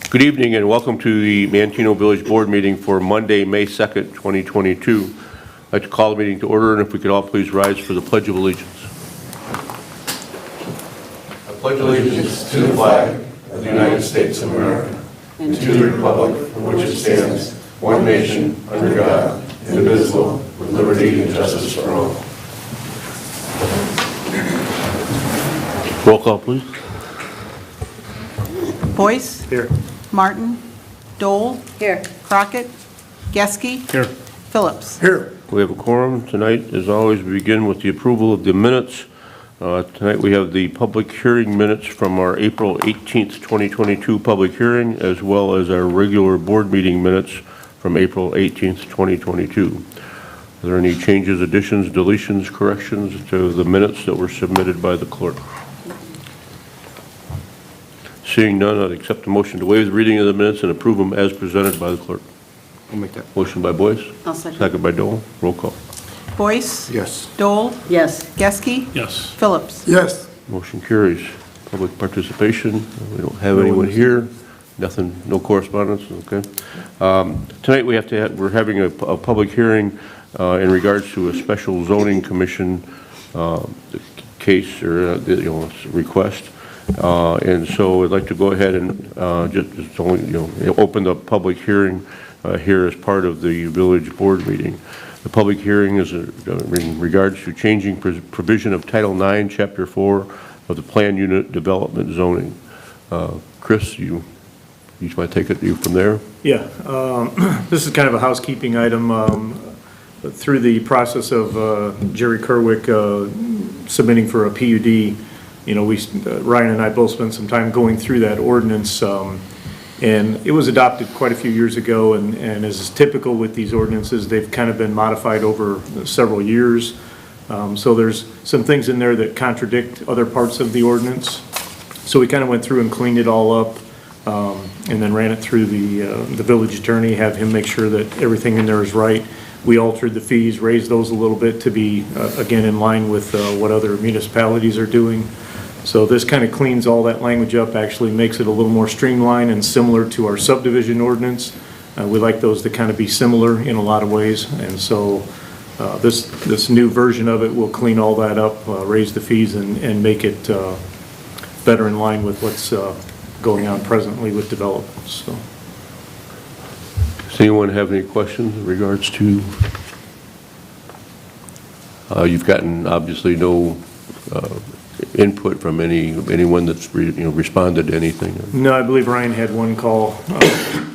Good evening and welcome to the Manteno Village Board meeting for Monday, May 2nd, 2022. I'd like to call the meeting to order, and if we could all please rise for the Pledge of Allegiance. I pledge allegiance to the flag of the United States of America and to the republic for which it stands, one nation, under God, indivisible, with liberty and justice for all. Roll call, please. Boyce. Here. Martin. Dole. Here. Crockett. Geske. Here. Phillips. Here. We have a quorum tonight. As always, we begin with the approval of the minutes. Tonight we have the public hearing minutes from our April 18th, 2022 public hearing, as well as our regular board meeting minutes from April 18th, 2022. Are there any changes, additions, deletions, corrections to the minutes that were submitted by the clerk? Seeing none, I'd accept the motion to waive the reading of the minutes and approve them as presented by the clerk. I'll make that. Motion by Boyce. I'll second. Second by Dole. Roll call. Boyce. Yes. Dole. Yes. Geske. Yes. Phillips. Yes. Motion carries. Public participation. We don't have anyone here. Nothing, no correspondence. Okay. Tonight we're having a public hearing in regards to a special zoning commission case or request. And so I'd like to go ahead and just open the public hearing here as part of the village board meeting. The public hearing is in regards to changing provision of Title IX, Chapter 4 of the Plan Unit Development Zoning. Chris, you each might take it from there. Yeah. This is kind of a housekeeping item. Through the process of Jerry Kerwick submitting for a PUD, Ryan and I both spent some time going through that ordinance, and it was adopted quite a few years ago, and as is typical with these ordinances, they've kind of been modified over several years. So there's some things in there that contradict other parts of the ordinance. So we kind of went through and cleaned it all up, and then ran it through the village attorney, have him make sure that everything in there is right. We altered the fees, raised those a little bit to be, again, in line with what other municipalities are doing. So this kind of cleans all that language up, actually makes it a little more streamlined and similar to our subdivision ordinance. We like those to kind of be similar in a lot of ways, and so this new version of it will clean all that up, raise the fees, and make it better in line with what's going on presently with developments. So. Does anyone have any questions in regards to? You've gotten obviously no input from anyone that's responded to anything. No, I believe Ryan had one call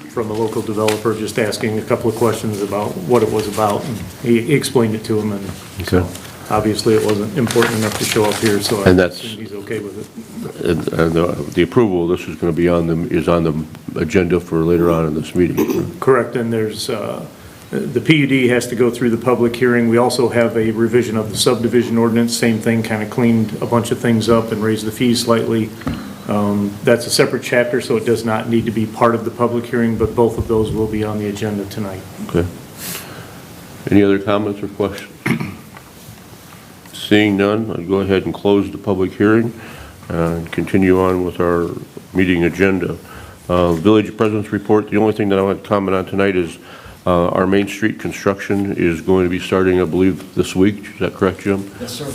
from a local developer just asking a couple of questions about what it was about, and he explained it to him, and Okay. so obviously it wasn't important enough to show up here, so I assume he's okay with it. And the approval, this is going to be on the agenda for later on in this meeting. Correct, and there's the PUD has to go through the public hearing. We also have a revision of the subdivision ordinance, same thing, kind of cleaned a bunch of things up and raised the fees slightly. That's a separate chapter, so it does not need to be part of the public hearing, but both of those will be on the agenda tonight. Okay. Any other comments or questions? Seeing none, I'll go ahead and close the public hearing and continue on with our meeting agenda. Village President's Report, the only thing that I want to comment on tonight is our Main Street construction is going to be starting, I believe, this week. Is that correct, Jim? Yes, sir.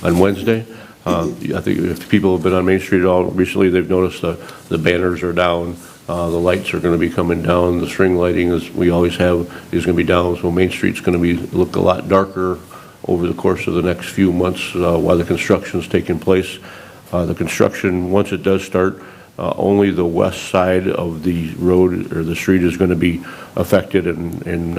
On Wednesday. I think if people have been on Main Street at all recently, they've noticed the banners are down. The lights are going to be coming down. The string lighting, as we always have, is going to be down. So Main Street's going to look a lot darker over the course of the next few months while the construction is taking place. The construction, once it does start, only the west side of the road or the street is going to be affected and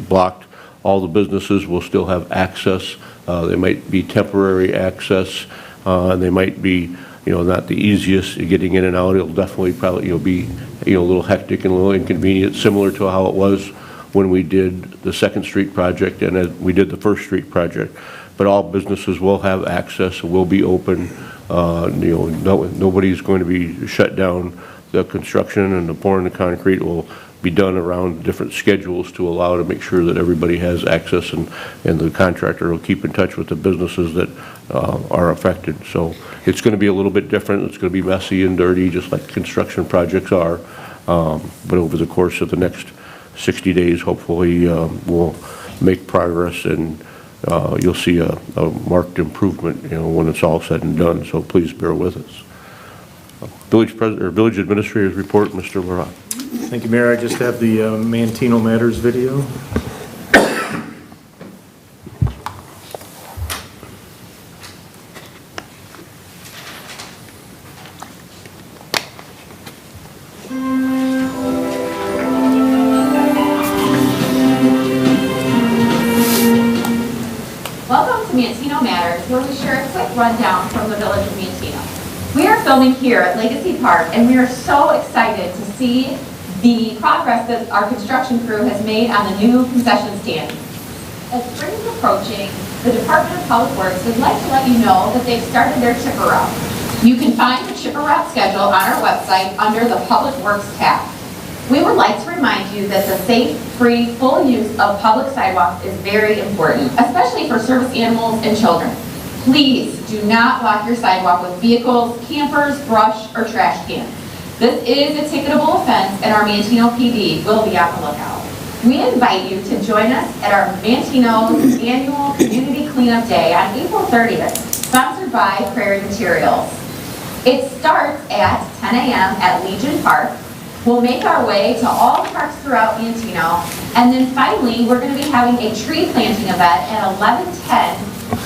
blocked. All the businesses will still have access. They might be temporary access, and they might be, not the easiest getting in and out. It'll definitely probably be a little hectic and a little inconvenient, similar to how it was when we did the Second Street project and as we did the First Street project. But all businesses will have access, will be open. Nobody's going to be shut down. The construction and the pouring the concrete will be done around different schedules to allow to make sure that everybody has access, and the contractor will keep in touch with the businesses that are affected. So it's going to be a little bit different. It's going to be messy and dirty, just like construction projects are. But over the course of the next 60 days, hopefully, we'll make progress, and you'll see a marked improvement, when it's all said and done. So please bear with us. Village Administrator's report, Mr. Larock. Thank you, Mayor. I just have the Manteno Matters video. Welcome to Manteno Matters, where we share a quick rundown from the village of Manteno. We are filming here at Legacy Park, and we are so excited to see the progress that our construction crew has made on the new concession stand. As spring is approaching, the Department of Public Works would like to let you know that they've started their chipper route. You can find the chipper route schedule on our website under the Public Works tab. We would like to remind you that the safe, free, full use of public sidewalks is very important, especially for service animals and children. Please do not block your sidewalk with vehicles, campers, brush, or trash cans. This is a ticketable offense, and our Manteno PD will be on the lookout. We invite you to join us at our Manteno's annual Community Cleanup Day on April 30th, sponsored by Prairie Materials. It starts at 10 a.m. at Legion Park. We'll make our way to all the parks throughout Manteno, and then finally, we're going to be having a tree planting event at 11:10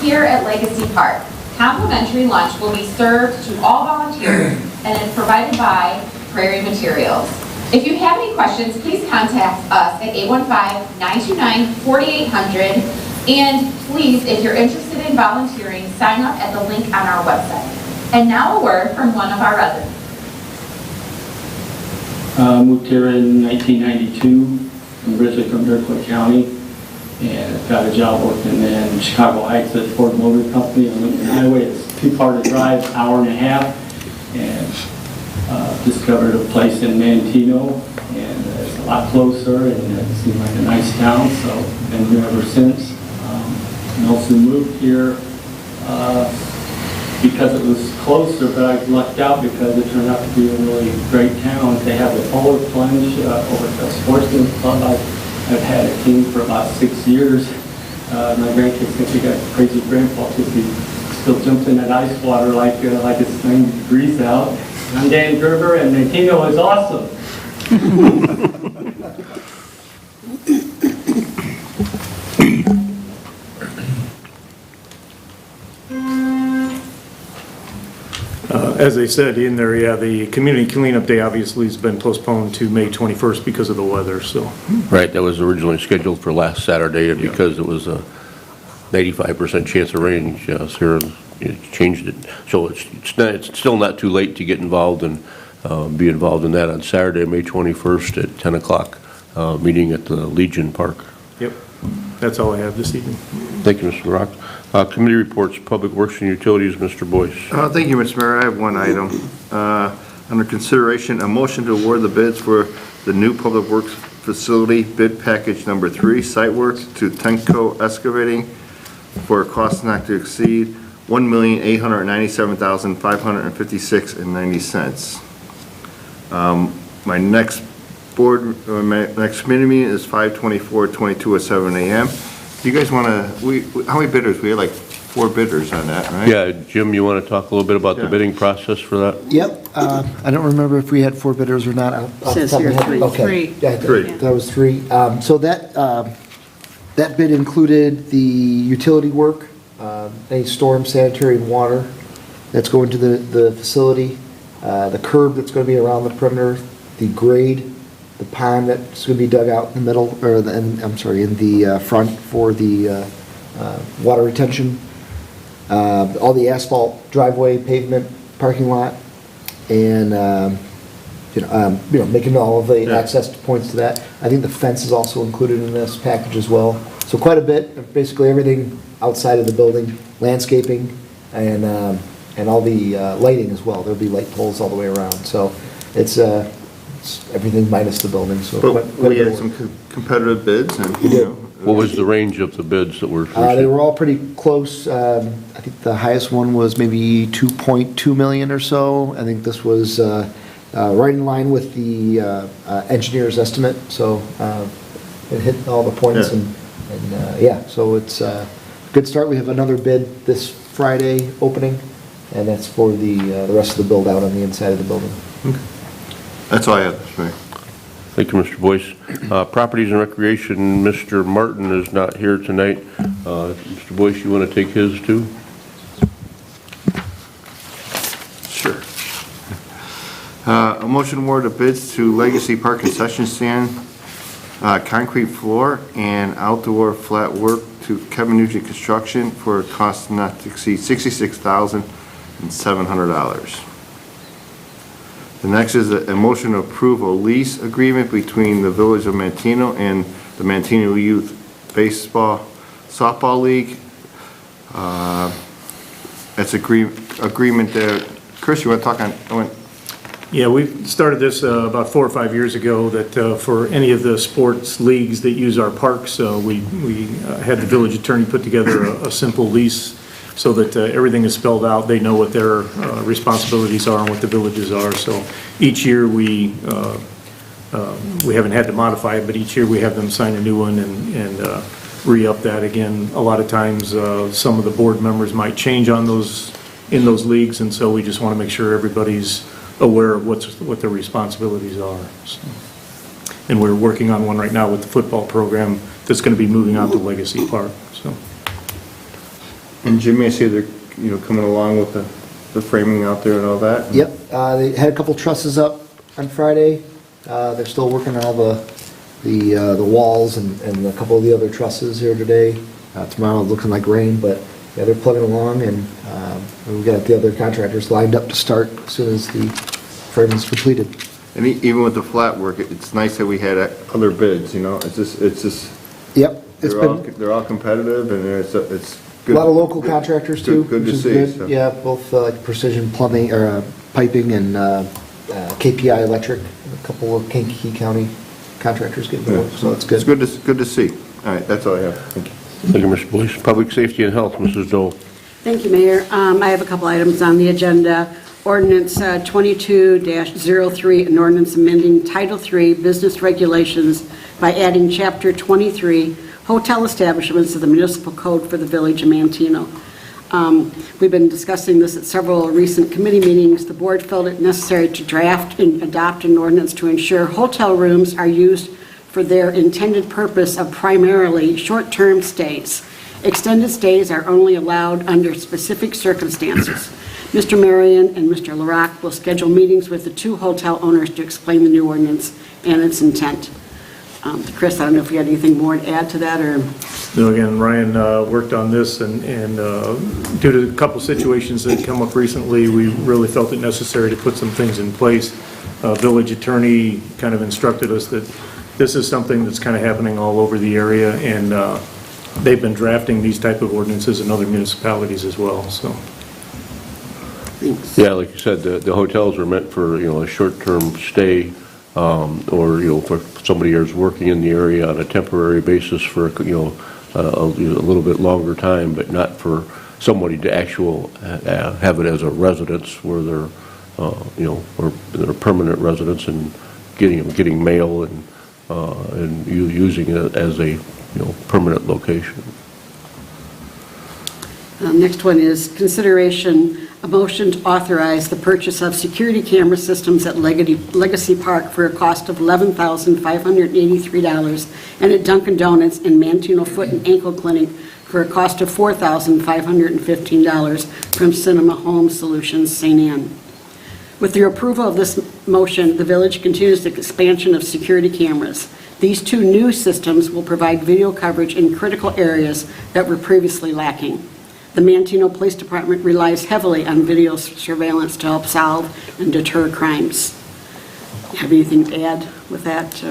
here at Legacy Park. Complimentary lunch will be served to all volunteers, and it's provided by Prairie Materials. If you have any questions, please contact us at 815-929-4800, and please, if you're interested in volunteering, sign up at the link on our website. And now a word from one of our residents. Moved here in 1992, I'm originally from Iroquois County, and got a job working in Chicago Heights at Ford Motor Company on Lincoln Highway. It's a 2-part drive, hour and a half, and discovered a place in Manteno, and it's a lot closer, and it seemed like a nice town, so been here ever since. And also moved here because it was closer, but I lucked out because it turned out to be a really great town. They have a polar plunge over at the Sportsman's Club. I've had a team for about 6 years. My grandkids think we got crazy grandpa because he still jumps in that ice water like it's 90 degrees out. I'm Dan Gerber, and Manteno is awesome. As they said in there, yeah, the Community Cleanup Day obviously has been postponed to May 21st because of the weather, so. Right, that was originally scheduled for last Saturday, and because it was a 85% chance of rain, Sarah changed it. So it's still not too late to get involved and be involved in that on Saturday, May 21st at 10 o'clock, meeting at the Legion Park. Yep, that's all I have this evening. Thank you, Mr. Rock. Committee reports, Public Works and Utilities, Mr. Boyce. Thank you, Mr. Mayor. I have one item. Under consideration, a motion to award the bids for the new Public Works facility bid package number 3, site work to Tenco Excavating for a cost not to exceed $1,897,556.90. My next committee meeting is 5/24/22 at 7 a.m. You guys want to, how many bidders? We had like 4 bidders on that, right? Yeah, Jim, you want to talk a little bit about the Yeah. bidding process for that? Yep, I don't remember if we had 4 bidders or not. Off the Says top of my here head. three. Okay. Three. Yeah, Three. that was 3. So that bid included the utility work, any storm, sanitary, and water that's going to the facility, the curb that's going to be around the perimeter, the grade, the pond that's going to be dug out in the middle, or in the front for the water retention, all the asphalt driveway, pavement, parking lot, and making all of the Yeah. access points to that. I think the fence is also included in this package as well. So quite a bit, basically everything outside of the building, landscaping, and all the lighting as well. There'll be light poles all the way around. So it's everything minus the building. So But quite a we bit had of some work. competitive bids, and We did. What was the range of the bids that were They received? were all pretty close. I think the highest one was maybe 2.2 million or so. I think this was right in line with the engineer's estimate, so it hit all the points, Yeah. and yeah, so it's a good start. We have another bid this Friday opening, and that's for the rest of the build out on the inside of the building. That's all I have, Mr. Mayor. Thank you, Mr. Boyce. Properties and Recreation, Mr. Martin is not here tonight. Mr. Boyce, you want to take his too? Sure. A motion award of bids to Legacy Park Concession Stand, concrete floor and outdoor flat work to Kevin Nugent Construction for a cost not to exceed $66,700. The next is a motion to approve a lease agreement between the Village of Manteno and the Manteno Youth Baseball Softball League. That's agreement there. Chris, you want to talk on? Yeah, we started this about 4 or 5 years ago, that for any of the sports leagues that use our parks, we had the village attorney put together a simple lease so that everything is spelled out. They know what their responsibilities are and what the villages are. So each year we haven't had to modify it, but each year we have them sign a new one and re-up that again. A lot of times some of the board members might change on those, in those leagues, and so we just want to make sure everybody's aware of what their responsibilities are. So. And we're working on one right now with the football program that's going to be moving on to Legacy Park. So. And Jimmy, I see they're, coming along with the framing out there and all that. Yep, they had a couple trusses up on Friday. They're still working on all the walls and a couple of the other trusses here today. Tomorrow it's looking like rain, but yeah, they're plugging along, and we've got the other contractors lined up to start as soon as the framing's completed. And even with the flat work, it's nice that we had other bids, It's just. Yep, it's They're all competitive, and it's a good. lot of local contractors too. Good to which is see. good. So. Yeah, both like Precision Plumbing or Piping and KPI Electric. A couple of Kankakee County contractors getting Yeah. work, so it's good. It's good to see. All right, that's all I have. Thank you. Thank you, Mr. Boyce. Public Safety and Health, Mrs. Dole. Thank you, Mayor. I have a couple items on the agenda. Ordinance 22-03, an ordinance amending Title III Business Regulations by adding Chapter 23, Hotel Establishments of the Municipal Code for the Village of Manteno. We've been discussing this at several recent committee meetings. The board felt it necessary to draft and adopt an ordinance to ensure hotel rooms are used for their intended purpose of primarily short-term stays. Extended stays are only allowed under specific circumstances. Mr. Marion and Mr. LaRock will schedule meetings with the two hotel owners to explain the new ordinance and its intent. Chris, I don't know if you had anything more to add to that, or? No, again, Ryan worked on this, and due to a couple situations that come up recently, we really felt it necessary to put some things in place. Village attorney kind of instructed us that this is something that's kind of happening all over the area, and they've been drafting these type of ordinances in other municipalities as well, so. Yeah, like you said, the hotels are meant for, a short-term stay, or, for somebody who's working in the area on a temporary basis for, a little bit longer time, but not for somebody to have it as a residence where they're, or they're permanent residents and getting mail and using it as a, permanent location. Next one is consideration, a motion to authorize the purchase of security camera systems at Legacy Park for a cost of $11,583, and at Dunkin' Donuts and Manteno Foot and Ankle Clinic for a cost of $4,515 from Cinema Home Solutions, St. Anne. With the approval of this motion, the village continues the expansion of security cameras. These two new systems will provide video coverage in critical areas that were previously lacking. The Manteno Police Department relies heavily on video surveillance to help solve and deter crimes. Have anything to add with that,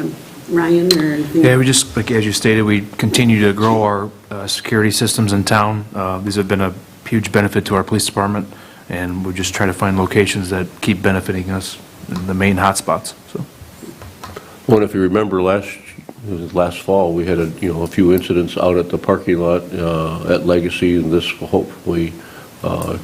Ryan, or anything? Yeah, we just, like as you stated, we continue to grow our security systems in town. These have been a huge benefit to our police department, and we just try to find locations that keep benefiting us in the main hotspots. So. Well, if you remember last last fall, we had a few incidents out at the parking lot at Legacy, and this will hopefully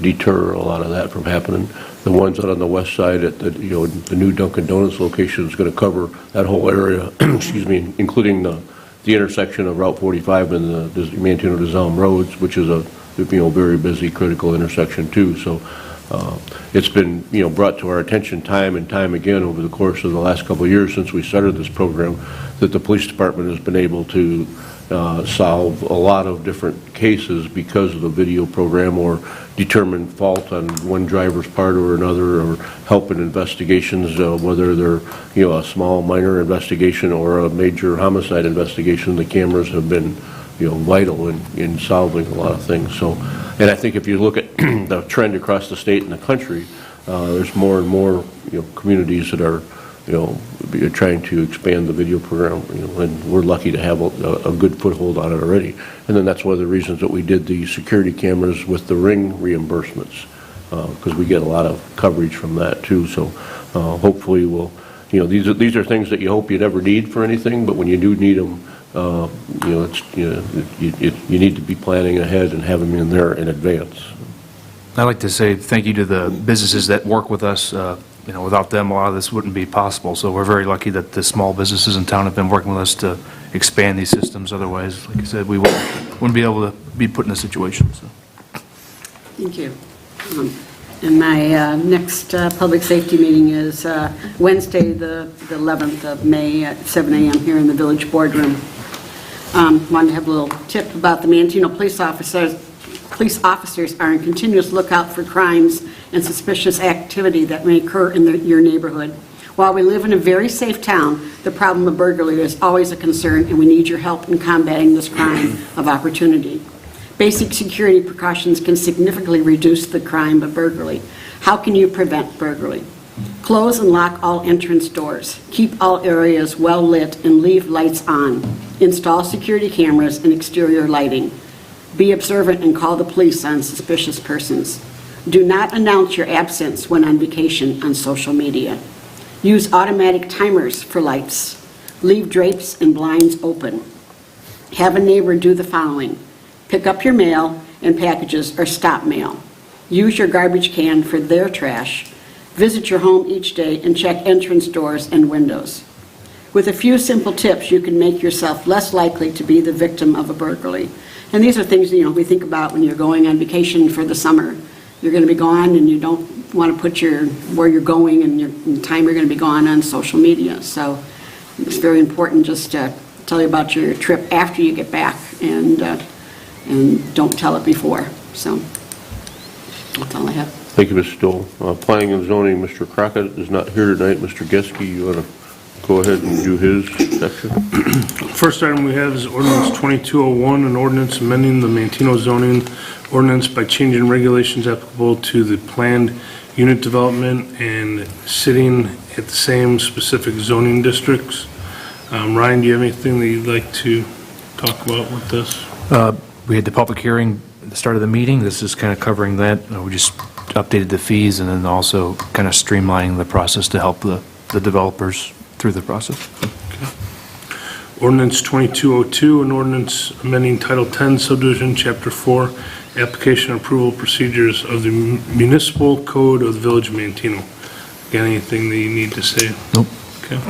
deter a lot of that from happening. The ones out on the west side at the new Dunkin' Donuts location is going to cover that whole area, excuse me, including the intersection of Route 45 and the Manteno to Zalm roads, which is a very busy, critical intersection too. So it's been brought to our attention time and time again over the course of the last couple of years since we started this program that the police department has been able to solve a lot of different cases because of the video program, or determine fault on one driver's part or another, or help in investigations, whether they're a small minor investigation or a major homicide investigation. The cameras have been vital in solving a lot of things. So, and I think if you look at the trend across the state and the country, there's more and more communities that are trying to expand the video program, and we're lucky to have a good foothold on it already. And then that's one of the reasons that we did the security cameras with the ring reimbursements, because we get a lot of coverage from that too. So hopefully these are things that you hope you never need for anything, but when you do need them, you need to be planning ahead and have them in there in advance. I'd like to say thank you to the businesses that work with us. Without them, a lot of this wouldn't be possible. So we're very lucky that the small businesses in town have been working with us to expand these systems. Otherwise, like I said, we wouldn't be able to be put in a situation. So. Thank you. And my next public safety meeting is Wednesday, the 11th of May at 7 a.m. here in the Village Boardroom. Wanted to have a little tip about the Manteno police officers. Police officers are in continuous lookout for crimes and suspicious activity that may occur in your neighborhood. While we live in a very safe town, the problem of burglary is always a concern, and we need your help in combating this crime of opportunity. Basic security precautions can significantly reduce the crime of burglary. How can you prevent burglary? Close and lock all entrance doors. Keep all areas well lit and leave lights on. Install security cameras and exterior lighting. Be observant and call the police on suspicious persons. Do not announce your absence when on vacation on social media. Use automatic timers for lights. Leave drapes and blinds open. Have a neighbor do the following. Pick up your mail and packages or stop mail. Use your garbage can for their trash. Visit your home each day and check entrance doors and windows. With a few simple tips, you can make yourself less likely to be the victim of a burglary. And these are things, we think about when you're going on vacation for the summer. You're going to be gone, and you don't want to put where you're going and the time you're going to be gone on social media. So it's very important just to tell you about your trip after you get back, and don't tell it before. So that's all I have. Thank you, Mr. Stoll. Planning and zoning, Mr. Crockett is not here tonight. Mr. Geske, you want to go ahead and do his section? First item we have is ordinance 2201, an ordinance amending the Manteno zoning ordinance by changing regulations applicable to the planned unit development and sitting at the same specific zoning districts. Ryan, do you have anything that you'd like to talk about with this? We had the public hearing at the start of the meeting. This is kind of covering that. We just updated the fees and then also kind of streamlining the process to help the developers through the process. Okay. Ordinance 2202, an ordinance amending Title 10 subdivision, Chapter 4, application approval procedures of the municipal code of the Village of Manteno. Got anything that you need to say? Nope. Okay.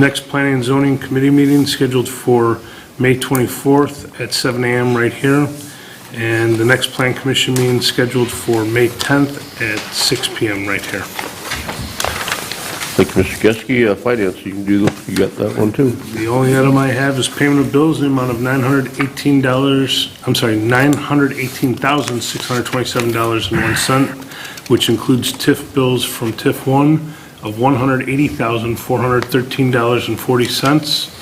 Next planning and zoning committee meeting scheduled for May 24th at 7 a.m. right here. And the next plan commission meeting scheduled for May 10th at 6 p.m. right here. Thank you, Mr. Geske. Finance, you got that one too. The only item I have is payment of bills in the amount of $918,627.01, which includes TIF bills from TIF 1 of $180,413.40.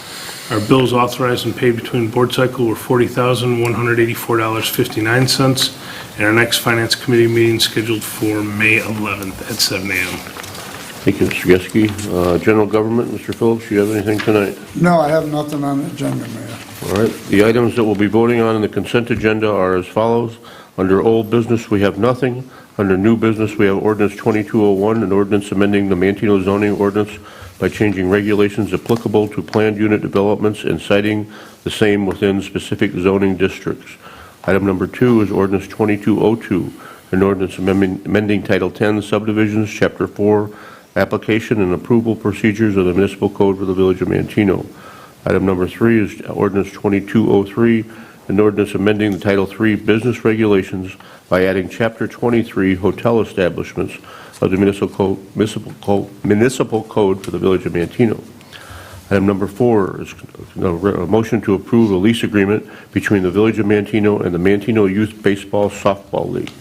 Our bills authorized and paid between board cycle were $40,184.59, and our next finance committee meeting scheduled for May 11th at 7 a.m. Thank you, Mr. Geske. General Government, Mr. Phillips, you have anything tonight? No, I have nothing on the agenda, Mayor. All right. The items that we'll be voting on in the consent agenda are as follows. Under old business, we have nothing. Under new business, we have ordinance 2201, an ordinance amending the Manteno zoning ordinance by changing regulations applicable to planned unit developments and citing the same within specific zoning districts. Item number 2 is ordinance 2202, an ordinance amending Title 10 subdivisions, Chapter 4, application and approval procedures of the municipal code for the Village of Manteno. Item number 3 is ordinance 2203, an ordinance amending the Title 3 business regulations by adding Chapter 23 hotel establishments of the municipal code for the Village of Manteno. Item number 4 is a motion to approve a lease agreement between the Village of Manteno and the Manteno Youth Baseball Softball League.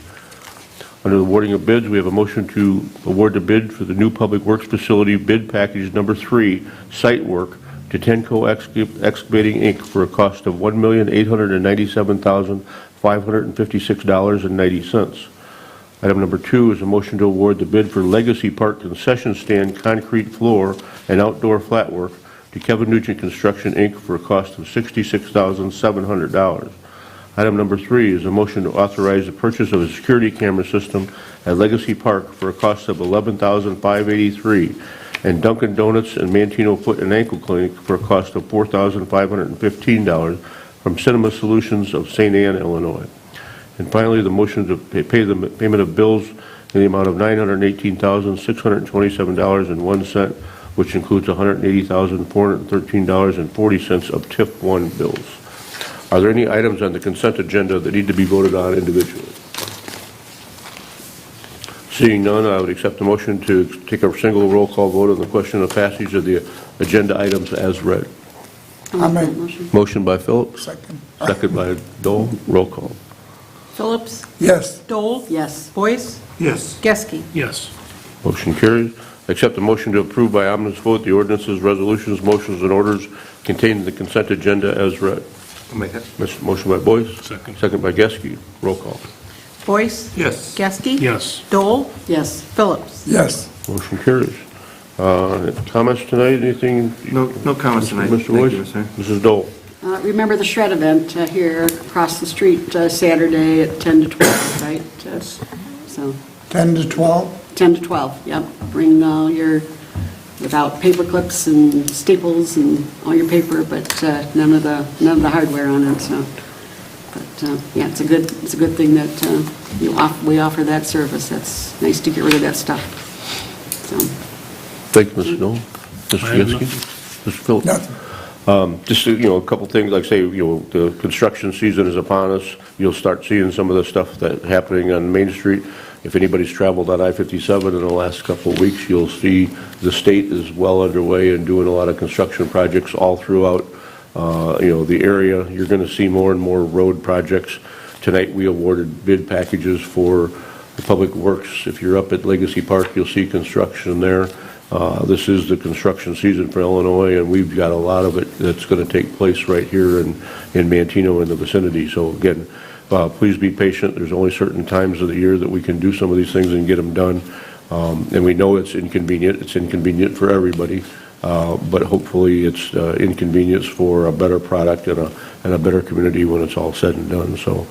Under the awarding of bids, we have a motion to award the bid for the new Public Works Facility bid package number 3, site work, to Tenco Excavating, Inc. for a cost of $1,897,556.90. Item number 2 is a motion to award the bid for Legacy Park concession stand concrete floor and outdoor flat work to Kevin Nugent Construction, Inc. for a cost of $66,700. Item number 3 is a motion to authorize the purchase of a security camera system at Legacy Park for a cost of $11,583, and Dunkin' Donuts and Manteno Foot and Ankle Clinic for a cost of $4,515 from Cinema Solutions of St. Anne, Illinois. And finally, the motion to pay the payment of bills in the amount of $918,627.01, which includes $180,413.40 of TIF 1 bills. Are there any items on the consent agenda that need to be voted on individually? Seeing none, I would accept the motion to take a single roll call vote on the question of passage of the agenda items as read. I make Motion by Phillips, second. second by Dole. Roll call. Phillips, Yes. Dole, Yes. Boyce, Yes. Geske. Yes. Motion carries. Accept the motion to approve by omnibus vote the ordinances, resolutions, motions, and orders contained in the consent agenda as read. I'll make it. Motion by Boyce. Second. Second by Geske. Roll call. Boyce, Yes. Geske. Yes. Dole, Yes. Phillips. Yes. Motion carries. Comments tonight? Anything? No comments tonight. Mr. Thank Boyce? you, Mr. Mrs. Dole? Remember the shred event here across the street Saturday at 10 to 12, right? So 10 to 12? 10 to 12, yep. Bring all your, without paper clips and staples and all your paper, but none of the hardware on it, so. But, yeah, it's a good thing that we offer that service. That's nice to get rid of that stuff. So, Thank you, Mrs. Dole. Mr. I have Geske? Mr. Phillips? Nothing. Just, a couple things, like say, the construction season is upon us. You'll start seeing some of the stuff that's happening on Main Street. If anybody's traveled on I-57 in the last couple of weeks, you'll see the state is well underway and doing a lot of construction projects all throughout, the area. You're going to see more and more road projects. Tonight, we awarded bid packages for the Public Works. If you're up at Legacy Park, you'll see construction there. This is the construction season for Illinois, and we've got a lot of it that's going to take place right here in Manteno in the vicinity. So again, please be patient. There's only certain times of the year that we can do some of these things and get them done. And we know it's inconvenient. It's inconvenient for everybody, but hopefully it's inconvenience for a better product and a better community when it's all said and done. So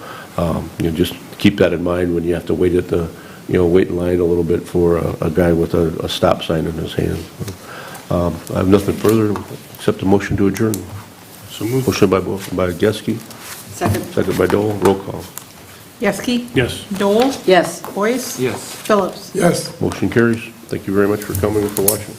just keep that in mind when you have to wait at the wait in line a little bit for a guy with a stop sign in his hand. I have nothing further except a motion to adjourn. So moved. Motion by Geske, second. second by Dole. Roll call. Geske. Yes. Dole, Yes. Boyce. Yes. Phillips. Yes. Motion carries. Thank you very much for coming and for watching.